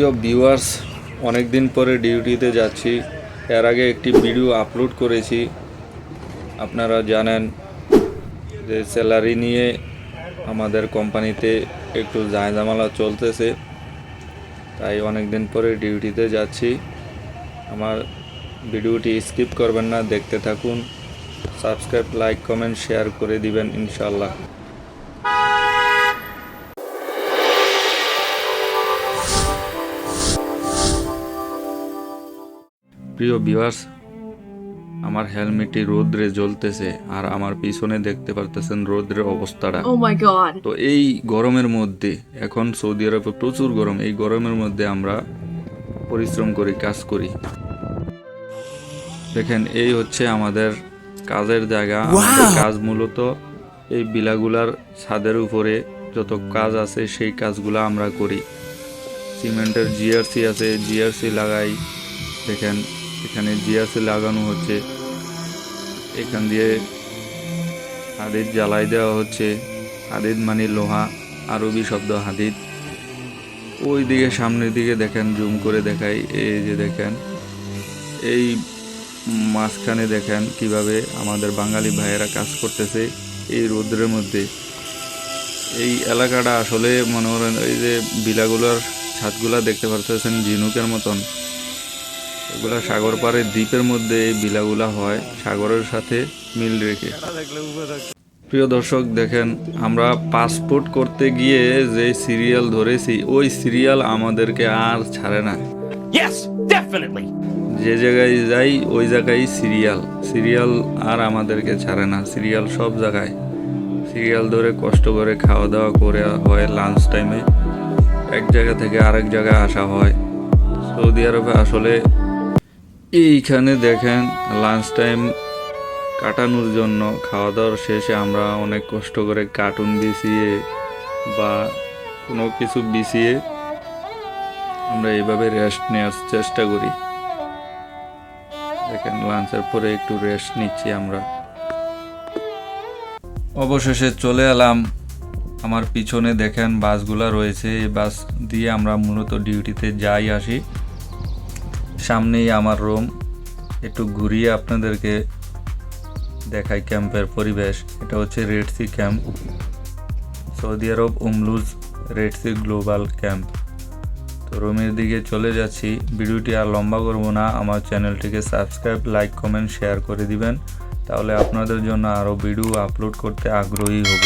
প্রিয় ভিউয়ার্স, অনেক দিন পরে ডিউটিতে যাচ্ছি। এর আগে একটি ভিডিও আপলোড করেছি। আপনারা জানেন যে স্যালারি নিয়ে আমাদের কোম্পানিতে একটু ঝামেলা চলতেছে, তাই অনেক দিন পরে ডিউটিতে যাচ্ছি। আমার ভিডিওটি স্কিপ করবেন না, দেখতে থাকুন। সাবস্ক্রাইব, লাইক, কমেন্ট, শেয়ার করে দিবেন ইনশাল্লাহ। প্রিয় ভিউয়ার্স, আমার হেলমেটটি রোদ্রে জ্বলতেছে আর আমার পিছনে দেখতে পারতেছেন রোদ্রের অবস্থাটা। Oh my god. তো এই গরমের মধ্যে, এখন সৌদি আরবে প্রচুর গরম, এই গরমের মধ্যে আমরা পরিশ্রম করি, কাজ করি। দেখেন, এই হচ্ছে আমাদের কাজের জায়গা। আমাদের কাজ মূলত এই বিলাগুলার ছাদের উপরে যত কাজ আছে সেই কাজগুলো আমরা করি। সিমেন্টের জিআরসি আছে, জিআরসি লাগাই। দেখেন, এখানে জিআরসি লাগানো হচ্ছে, এখান দিয়ে হাদিদ জ্বালাই দেওয়া হচ্ছে। হাদিদ মানে লোহা, আরবি শব্দ হাদিদ। ওই দিকে সামনের দিকে দেখেন, জুম করে দেখাই, এই যে দেখেন, এই মাঝখানে দেখেন কিভাবে আমাদের বাঙালি ভাইয়েরা কাজ করতেছে এই রোদ্রের মধ্যে। এই এলাকাটা আসলে মনে করেন এই যে বিলাগুলার ছাদগুলা দেখতে পারতেছেন ঝিনুকের মতন, এগুলা সাগর পাড়ে দ্বীপের মধ্যে এই বিলাগুলা হয়, সাগরের সাথে মিল রেখে। প্রিয় দর্শক, দেখেন, আমরা পাসপোর্ট করতে গিয়ে যে সিরিয়াল ধরেছি, ওই সিরিয়াল আমাদেরকে আর ছাড়ে না। Yes, definitely. যে জায়গায় যাই ওই জায়গায় সিরিয়াল আর আমাদেরকে ছাড়ে না। সিরিয়াল সব জায়গায়, সিরিয়াল ধরে কষ্ট করে খাওয়া দাওয়া করে হয়। লাঞ্চ টাইমে এক জায়গা থেকে আরেক জায়গায় আসা হয়। সৌদি আরবে আসলে এইখানে দেখেন, লাঞ্চ টাইম কাটানোর জন্য খাওয়া দাওয়ার শেষে আমরা অনেক কষ্ট করে কার্টুন বিছিয়ে বা কোনো কিছু বিছিয়ে আমরা এইভাবে রেস্ট নেওয়ার চেষ্টা করি। দেখেন, লাঞ্চের পরে একটু রেস্ট নিচ্ছি আমরা। অবশেষে চলে এলাম। আমার পিছনে দেখেন বাসগুলা রয়েছে, এই বাস দিয়ে আমরা মূলত ডিউটিতে যাই আসি। সামনেই আমার রুম। একটু ঘুরিয়ে আপনাদেরকে দেখাই ক্যাম্পের পরিবেশ। এটা হচ্ছে রেড সি ক্যাম্প, সৌদি আরব উমলুজ রেড সি গ্লোবাল ক্যাম্প। তো রুমের দিকে চলে যাচ্ছি। ভিডিওটি আর লম্বা করব না। আমার চ্যানেলটিকে সাবস্ক্রাইব, লাইক, কমেন্ট, শেয়ার করে দিবেন, তাহলে আপনাদের জন্য আরও ভিডিও আপলোড করতে আগ্রহী হব।